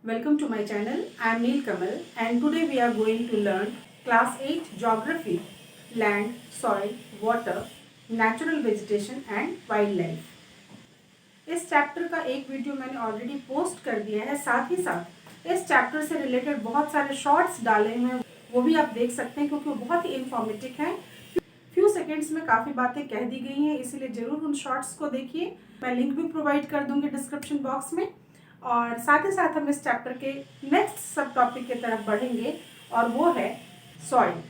Welcome to my channel. I am Neel Kamal and today we are going to learn class 8 geography, land, soil, water, natural vegetation and wildlife. इस chapter का एक video मैंने already post कर दिया है, साथ ही साथ इस चैप्टर से रिलेटेड बहुत सारे शॉर्ट्स डाले हैं, वो भी आप देख सकते हैं क्योंकि वो बहुत ही इंफॉर्मेटिव हैं। फ्यू सेकेंड्स में काफ़ी बातें कह दी गई हैं, इसीलिए ज़रूर उन शॉर्ट्स को देखिए। मैं लिंक भी प्रोवाइड कर दूंगी डिस्क्रिप्शन बॉक्स में। और साथ ही साथ हम इस चैप्टर के नेक्स्ट सब टॉपिक की तरफ बढ़ेंगे और वो है सॉइल।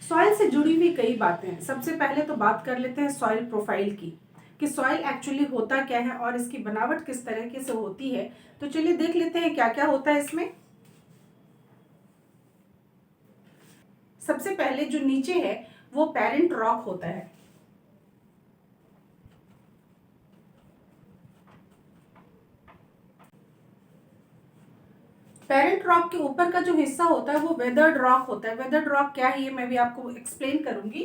सॉइल से जुड़ी हुई कई बातें हैं। सबसे पहले तो बात कर लेते हैं सॉइल प्रोफाइल की, कि सॉइल एक्चुअली होता क्या है और इसकी बनावट किस तरीके से होती है। तो चलिए देख लेते हैं क्या क्या होता है इसमें। सबसे पहले जो नीचे है वो पेरेंट रॉक होता है। पेरेंट रॉक के ऊपर का जो हिस्सा होता है वो वेदर्ड रॉक होता है। वेदर्ड रॉक क्या है ये मैं भी आपको एक्सप्लेन करूंगी।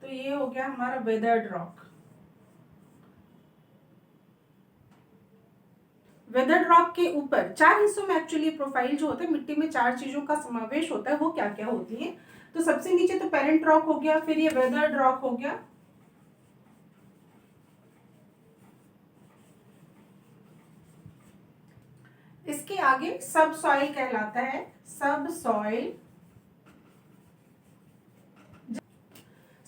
तो ये हो गया हमारा वेदर्ड रॉक। वेदर्ड रॉक के ऊपर चार हिस्सों में एक्चुअली प्रोफाइल जो होता है, मिट्टी में चार चीजों का समावेश होता है। वो क्या क्या होती है? तो सबसे नीचे तो पेरेंट रॉक हो गया, फिर ये वेदर्ड रॉक हो गया, इसके आगे सब सॉइल कहलाता है। सब सॉइल,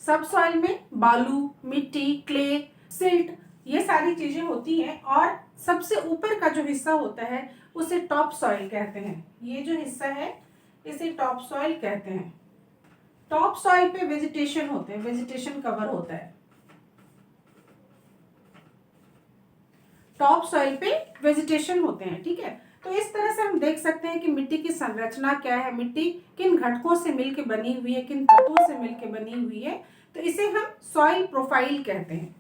सब सॉइल में बालू, मिट्टी, क्ले, सिल्ट, ये सारी चीजें होती हैं। और सबसे ऊपर का जो हिस्सा होता है उसे टॉप सॉइल कहते हैं। ये जो हिस्सा है इसे टॉप सॉइल कहते हैं। टॉप सॉइल पे वेजिटेशन होते हैं, वेजिटेशन कवर होता है। टॉप सॉइल पे वेजिटेशन होते हैं, ठीक है। तो इस तरह से हम देख सकते हैं कि मिट्टी की संरचना क्या है, मिट्टी किन घटकों से मिलकर बनी हुई है, किन तत्वों से मिलकर बनी हुई है। तो इसे हम सॉइल प्रोफाइल कहते हैं।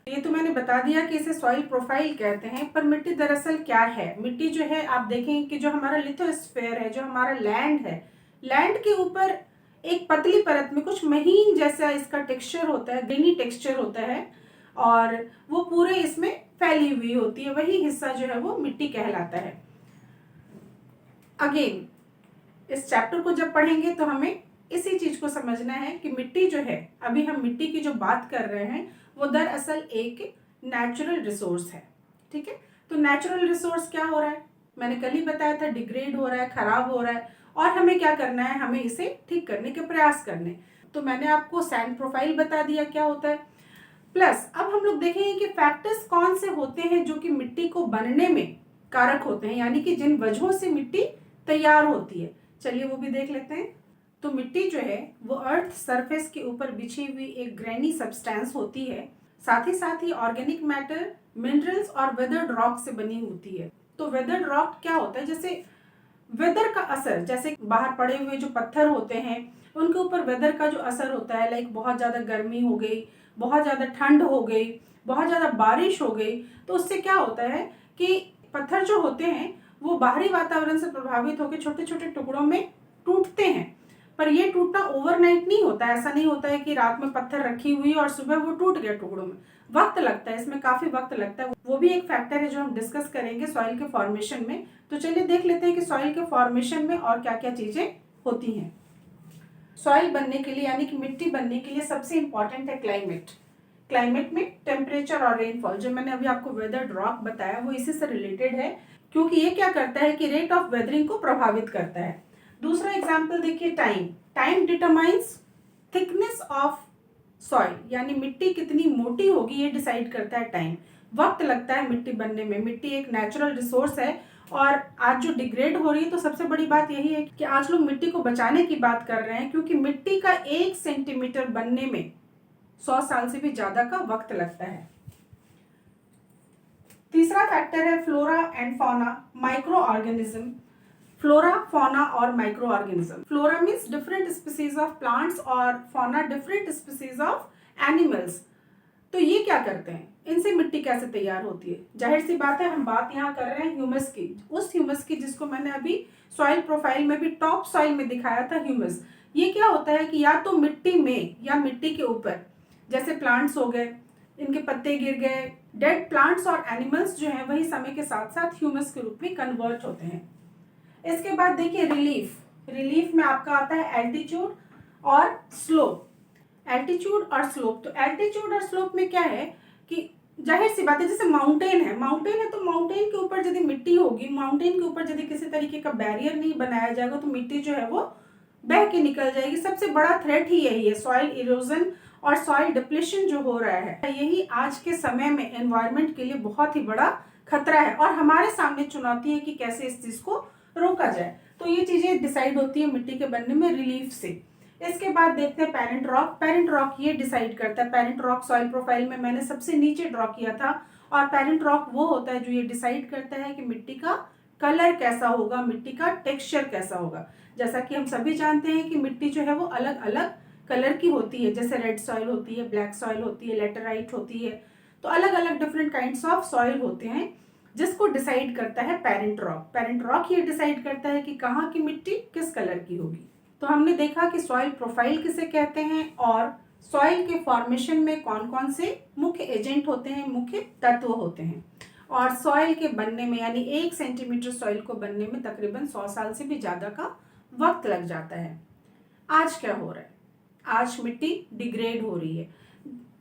ये तो मैंने बता दिया कि इसे सॉइल प्रोफाइल कहते हैं, पर मिट्टी दरअसल क्या है? मिट्टी जो है, आप देखेंगे कि जो हमारा लिथोस्फीयर है, जो हमारा लैंड है, लैंड के ऊपर एक पतली परत में कुछ महीन जैसा इसका टेक्सचर होता है, ग्रेनी टेक्सचर होता है और वो पूरे इसमें फैली हुई होती है। वही हिस्सा जो है वो मिट्टी कहलाता है। अगेन इस चैप्टर को जब पढ़ेंगे तो हमें इसी चीज को समझना है कि मिट्टी जो है, अभी हम मिट्टी की जो बात कर रहे हैं वो दरअसल एक नेचुरल रिसोर्स है, ठीक है। तो नेचुरल रिसोर्स क्या हो रहा है? मैंने कल ही बताया था, डिग्रेड हो रहा है, खराब हो रहा है और हमें क्या करना है? हमें इसे ठीक करने के प्रयास करने। तो मैंने आपको सैंड प्रोफाइल बता दिया क्या होता है। प्लस अब हम लोग देखेंगे कि फैक्टर्स कौन से होते हैं जो कि मिट्टी को बनने में कारक होते हैं, यानी कि जिन वजहों से मिट्टी तैयार होती है। चलिए वो भी देख लेते हैं। तो मिट्टी जो है वो अर्थ सरफेस के ऊपर बिछी हुई एक ग्रेनी सब्सटेंस होती है। साथ ही ऑर्गेनिक मैटर, मिनरल्स और वेदर्ड रॉक से बनी होती है। तो वेदर्ड रॉक क्या होता है? जैसे वेदर का असर, जैसे बाहर पड़े हुए जो पत्थर होते हैं उनके ऊपर वेदर का जो असर होता है, लाइक बहुत ज्यादा गर्मी हो गई, बहुत ज्यादा ठंड हो गई, बहुत ज्यादा बारिश हो गई, तो उससे क्या होता है कि पत्थर जो होते हैं वो बाहरी वातावरण से प्रभावित होकर छोटे छोटे टुकड़ों में टूटते हैं। पर ये टूटना ओवरनाइट नहीं होता है। ऐसा नहीं होता है कि रात में पत्थर रखी हुई और सुबह वो टूट गया टुकड़ों में। वक्त लगता है, इसमें काफी वक्त लगता है। वो भी एक फैक्टर है जो हम डिस्कस करेंगे सॉइल के फॉर्मेशन में। तो चलिए देख लेते हैं कि सॉइल के फॉर्मेशन में और क्या क्या चीजें होती हैं। सॉइल बनने के लिए, यानी कि मिट्टी बनने के लिए सबसे इंपॉर्टेंट है क्लाइमेट। क्लाइमेट में टेम्परेचर और रेनफॉल, जो मैंने अभी आपको वेदर्ड रॉक बताया वो इसी से रिलेटेड है, क्योंकि ये क्या करता है कि रेट ऑफ वेदरिंग को प्रभावित करता है। दूसरा एग्जाम्पल देखिए, time. Time determines thickness of soil, यानी मिट्टी कितनी मोटी होगी ये डिसाइड करता है टाइम। वक्त लगता है मिट्टी बनने में। मिट्टी एक नेचुरल रिसोर्स है और आज जो डिग्रेड हो रही है, तो सबसे बड़ी बात यही है कि आज लोग मिट्टी को बचाने की बात कर रहे हैं, क्योंकि मिट्टी का 1 सेंटीमीटर बनने में 100 साल से भी ज्यादा का वक्त लगता है। तीसरा फैक्टर है flora and fauna, microorganism. Flora, fauna और microorganism. Flora means different species of plants और fauna different species of animals. तो ये क्या करते हैं? इनसे मिट्टी कैसे तैयार होती है? जाहिर सी बात है, हम बात यहाँ कर रहे हैं ह्यूमस की, उस ह्यूमस की जिसको मैंने अभी सॉइल प्रोफाइल में भी टॉप सॉइल में दिखाया था, ह्यूमस। ये क्या होता है कि या तो मिट्टी में या मिट्टी के ऊपर, जैसे प्लांट्स हो गए, इनके पत्ते गिर गए। डेड प्लांट्स और एनिमल्स जो हैं वही समय के साथ साथ ह्यूमस के रूप में कन्वर्ट होते हैं। इसके बाद देखिए रिलीफ में आपका आता है एल्टीट्यूड और स्लोप। एल्टीट्यूड और स्लोप, तो एल्टीट्यूड और स्लोप में क्या है कि जाहिर सी बात है, जैसे माउंटेन है तो माउंटेन के ऊपर यदि मिट्टी होगी, माउंटेन के ऊपर यदि किसी तरीके का बैरियर नहीं बनाया जाएगा तो मिट्टी जो है वो बह के निकल जाएगी। सबसे बड़ा थ्रेट ही यही है, सॉइल इरोजन और सॉइल डिप्लेशन जो हो रहा है, यही आज के समय में एनवायरनमेंट के लिए बहुत ही बड़ा खतरा है और हमारे सामने चुनौती है कि कैसे इस चीज को रोका जाए। तो ये चीजें डिसाइड होती है मिट्टी के बनने में रिलीफ से। इसके बाद देखते हैं पेरेंट रॉक। पेरेंट रॉक ये डिसाइड करता है, पेरेंट रॉक सॉइल प्रोफाइल में मैंने सबसे नीचे ड्रॉ किया था, और पेरेंट रॉक वो होता है जो ये डिसाइड करता है कि मिट्टी का कलर कैसा होगा, मिट्टी का टेक्सचर कैसा होगा। जैसा कि हम सभी जानते हैं कि मिट्टी जो है वो अलग अलग कलर की होती है, जैसे रेड सॉइल होती है, ब्लैक सॉइल होती है, लेटराइट होती है, तो अलग अलग डिफरेंट काइंड्स ऑफ सॉइल होते हैं जिसको डिसाइड करता है पेरेंट रॉक। पेरेंट रॉक ये डिसाइड करता है कि कहाँ की मिट्टी किस कलर की होगी। तो हमने देखा कि सॉइल प्रोफाइल किसे कहते हैं और सॉइल के फॉर्मेशन में कौन कौन से मुख्य एजेंट होते हैं, मुख्य तत्व होते हैं, और सॉइल के बनने में यानी 1 सेंटीमीटर सॉइल को बनने में तकरीबन 100 साल से भी ज्यादा का वक्त लग जाता है। आज क्या हो रहा है, आज मिट्टी डिग्रेड हो रही है।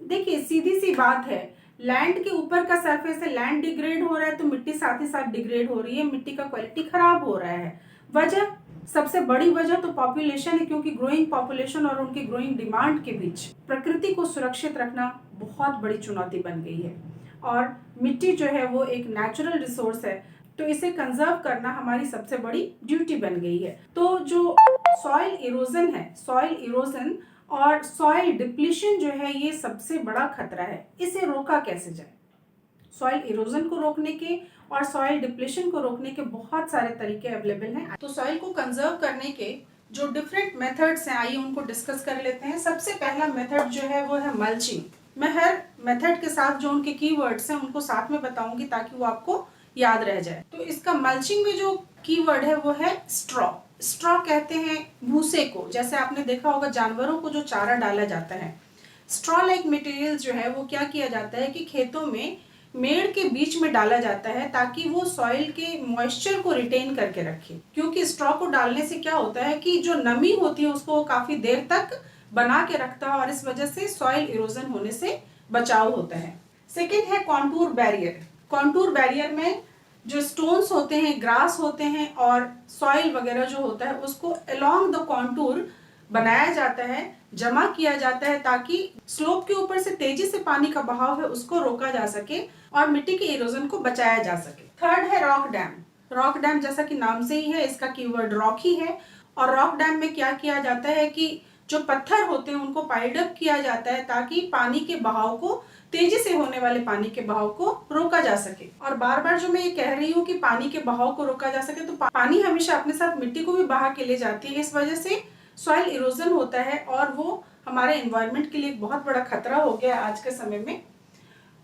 देखिए सीधी सी बात है, लैंड के ऊपर का सरफेस है, लैंड डिग्रेड हो रहा है तो मिट्टी साथ ही साथ डिग्रेड हो रही है, मिट्टी का क्वालिटी खराब हो रहा है। वजह, सबसे बड़ी वजह तो पॉपुलेशन है, क्योंकि ग्रोइंग पॉपुलेशन और उनकी ग्रोइंग डिमांड के बीच प्रकृति को सुरक्षित रखना बहुत बड़ी चुनौती बन गई है। और मिट्टी जो है वो एक नेचुरल रिसोर्स है, तो इसे कंजर्व करना हमारी सबसे बड़ी ड्यूटी बन गई है। तो जो सॉइल इरोजन है, सॉइल इरोजन और सॉइल डिप्लीशन जो है ये सबसे बड़ा खतरा है। इसे रोका कैसे जाए? सॉइल इरोजन को रोकने के और सॉइल डिप्लेशन को रोकने के बहुत सारे तरीके अवेलेबल हैं। तो सॉइल को कंजर्व करने के जो डिफरेंट मेथड्स हैं, आइए उनको डिस्कस कर लेते हैं। सबसे पहला मेथड जो है वो है मल्चिंग। मैं हर मेथड के साथ जो उनके कीवर्ड्स हैं उनको साथ में बताऊंगी ताकि वो आपको याद रह जाए। तो इसका मल्चिंग में जो कीवर्ड है वो है स्ट्रॉ। स्ट्रॉ कहते हैं भूसे को, जैसे आपने देखा होगा जानवरों को जो चारा डाला जाता है। स्ट्रॉ लाइक मटेरियल जो है वो क्या किया जाता है कि खेतों में मेड़ के बीच में डाला जाता है ताकि वो सॉइल के मॉइस्चर को रिटेन करके रखे, क्योंकि स्ट्रॉ को डालने से क्या होता है कि जो नमी होती है उसको काफी देर तक बना के रखता है और इस वजह से सॉइल इरोजन होने से बचाव होता है। सेकेंड है कॉन्टूर बैरियर। कॉन्टूर बैरियर में जो स्टोन्स होते हैं, ग्रास होते हैं और सॉइल वगैरह जो होता है उसको अलोंग द कॉन्टूर बनाया जाता है, जमा किया जाता है ताकि स्लोप के ऊपर से तेजी से पानी का बहाव है उसको रोका जा सके और मिट्टी के इरोजन को बचाया जा सके। थर्ड है रॉक डैम। रॉक डैम जैसा कि नाम से ही है, इसका कीवर्ड रॉक ही है। और रॉक डैम में क्या किया जाता है कि जो पत्थर होते हैं उनको पाइल्ड अप किया जाता है ताकि पानी के बहाव को, तेजी से होने वाले पानी के बहाव को रोका जा सके। और बार बार जो मैं ये कह रही हूँ कि पानी के बहाव को रोका जा सके, तो पानी हमेशा अपने साथ मिट्टी को भी बहा के ले जाती है, इस वजह से सॉइल इरोजन होता है और वो हमारे एनवायरनमेंट के लिए एक बहुत बड़ा खतरा हो गया आज के समय में।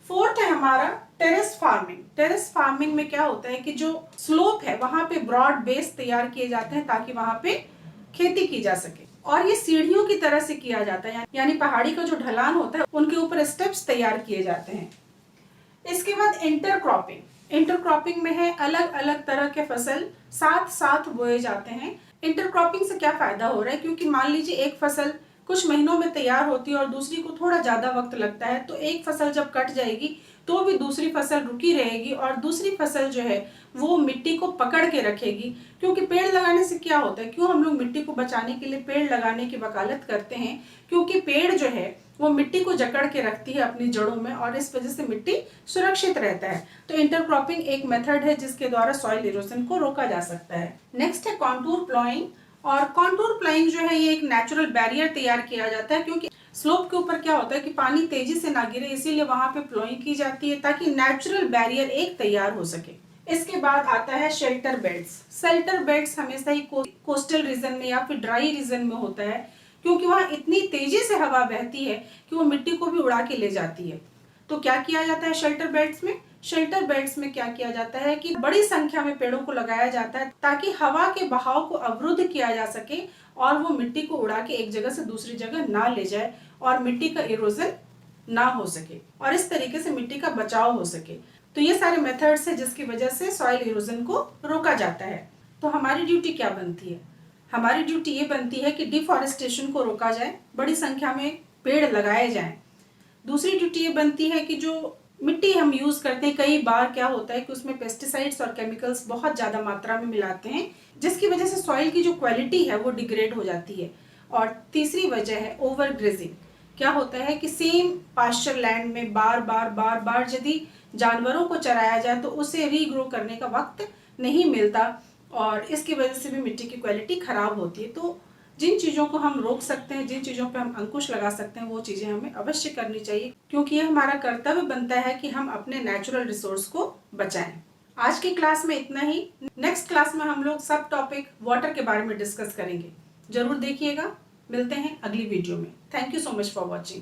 फोर्थ है हमारा टेरेस फार्मिंग। टेरेस फार्मिंग में क्या होता है कि जो स्लोप है वहां पे ब्रॉड बेस तैयार किए जाते हैं ताकि वहां पे खेती की जा सके, और ये सीढ़ियों की तरह से किया जाता है, यानी पहाड़ी का जो ढलान होता है उनके ऊपर स्टेप्स तैयार किए जाते हैं। इसके बाद इंटरक्रॉपिंग। इंटरक्रॉपिंग में है अलग अलग तरह के फसल साथ साथ बोए जाते हैं। इंटरक्रॉपिंग से क्या फायदा हो रहा है, क्योंकि मान लीजिए एक फसल कुछ महीनों में तैयार होती है और दूसरी को थोड़ा ज्यादा वक्त लगता है, तो एक फसल जब कट जाएगी तो भी दूसरी फसल रुकी रहेगी और दूसरी फसल जो है वो मिट्टी को पकड़ के रखेगी। क्योंकि पेड़ लगाने से क्या होता है, क्यों हम लोग मिट्टी को बचाने के लिए पेड़ लगाने की वकालत करते हैं, क्योंकि पेड़ जो है वो मिट्टी को जकड़ के रखती है अपनी जड़ों में और इस वजह से मिट्टी सुरक्षित रहता है। तो इंटरक्रॉपिंग एक मेथड है जिसके द्वारा सॉइल इरोजन को रोका जा सकता है। नेक्स्ट है कॉन्टूर प्लॉइंग। और कॉन्टूर प्लॉइंग जो है ये एक नेचुरल बैरियर तैयार किया जाता है, क्योंकि स्लोप के ऊपर क्या होता है कि पानी तेजी से ना गिरे, इसीलिए वहां पे प्लॉइंग की जाती है ताकि नेचुरल बैरियर एक तैयार हो सके। इसके बाद आता है शेल्टर बेड्स। शेल्टर बेड्स हमेशा ही कोस्टल रीजन में या फिर ड्राई रीजन में होता है, क्योंकि वहां इतनी तेजी से हवा बहती है कि वो मिट्टी को भी उड़ा के ले जाती है। तो क्या किया जाता है शेल्टर बेड्स में? शेल्टर बेड्स में क्या किया जाता है कि बड़ी संख्या में पेड़ों को लगाया जाता है ताकि हवा के बहाव को अवरुद्ध किया जा सके और वो मिट्टी को उड़ा के एक जगह से दूसरी जगह ना ले जाए और मिट्टी का इरोजन ना हो सके और इस तरीके से मिट्टी का बचाव हो सके। तो ये सारे मेथड्स हैं जिसकी वजह से सॉइल इरोजन को रोका जाता है। तो हमारी ड्यूटी क्या बनती है? हमारी ड्यूटी ये बनती है कि डिफॉरेस्टेशन को रोका जाए, बड़ी संख्या में पेड़ लगाए जाएं। दूसरी ड्यूटी ये बनती है कि जो मिट्टी हम यूज करते हैं, कई बार क्या होता है कि उसमें पेस्टिसाइड्स और केमिकल्स बहुत ज्यादा मात्रा में मिलाते हैं, जिसकी वजह से सॉइल की जो क्वालिटी है वो डिग्रेड हो जाती है। और तीसरी वजह है ओवर ग्रेजिंग। क्या होता है कि सेम पास्चर लैंड में बार बार यदि जानवरों को चराया जाए तो उसे रीग्रो करने का वक्त नहीं मिलता और इसकी वजह से भी मिट्टी की क्वालिटी खराब होती है। तो जिन चीज़ों को हम रोक सकते हैं, जिन चीज़ों पे हम अंकुश लगा सकते हैं, वो चीज़ें हमें अवश्य करनी चाहिए, क्योंकि ये हमारा कर्तव्य बनता है कि हम अपने नेचुरल रिसोर्स को बचाएं। आज की क्लास में इतना ही। नेक्स्ट क्लास में हम लोग सब टॉपिक वाटर के बारे में डिस्कस करेंगे। जरूर देखिएगा। मिलते हैं अगली वीडियो में। Thank you so much for watching.